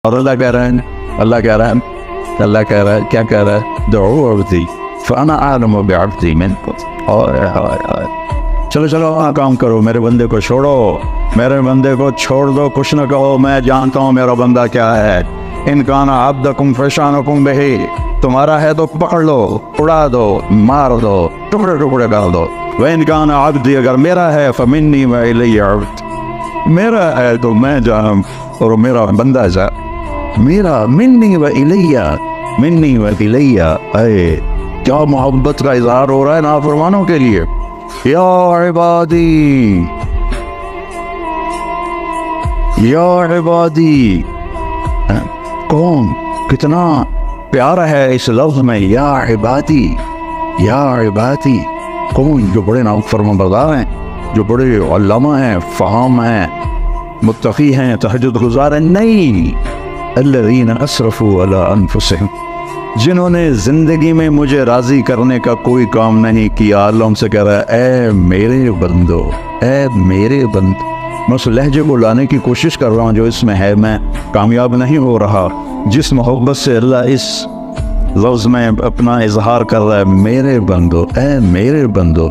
और अल्लाह कह रहा है, अल्लाह कह रहा है क्या कह रहा है, दुऊ अब्दी फ़अना आलमु बिअब्दी मिनकुम। चलो चलो हाँ काम करो, मेरे बंदे को छोड़ो, मेरे बंदे को छोड़ दो, कुछ न कहो, मैं जानता हूँ मेरा बंदा क्या है। इन काना अब्दकुम फशानुकुम बिही, तुम्हारा है तो पकड़ लो, उड़ा दो, मार दो, टुकड़े टुकड़े कर दो। व इन काना अब्दी, अगर मेरा है फमिन्नी व इलैया अब्द, मेरा है तो मैं जानम और मेरा बंदा जा मेरा। मिन्नी व इलैया, मिन्नी व इलैया, अरे क्या मोहब्बत का इजहार हो रहा है नाफरमानों के लिए। या इबादी, या इबादी, कौन कितना प्यारा है इस लफ्ज में, या इबादी, या इबादी। कौन? जो बड़े नाफरमानबरदार हैं, जो बड़े उल्लमा हैं, फ़हाम हैं, मुत्तक़ी हैं, तहज्जुद गुज़ार हैं। नहीं, अल्लज़ीना असरफ़ू अला अनफुसिहिम, जिन्होंने ज़िंदगी में मुझे राज़ी करने का कोई काम नहीं किया। अल्लाह उनसे कह रहा है, ए मेरे बंदो, ए मेरे बंदो। मैं उस लहजे को लाने की कोशिश कर रहा हूँ जो इसमें है, मैं कामयाब नहीं हो रहा। जिस मोहब्बत से अल्लाह इस लफ्ज़ में अपना इजहार कर रहा है, मेरे बंदो, ए मेरे बंदो,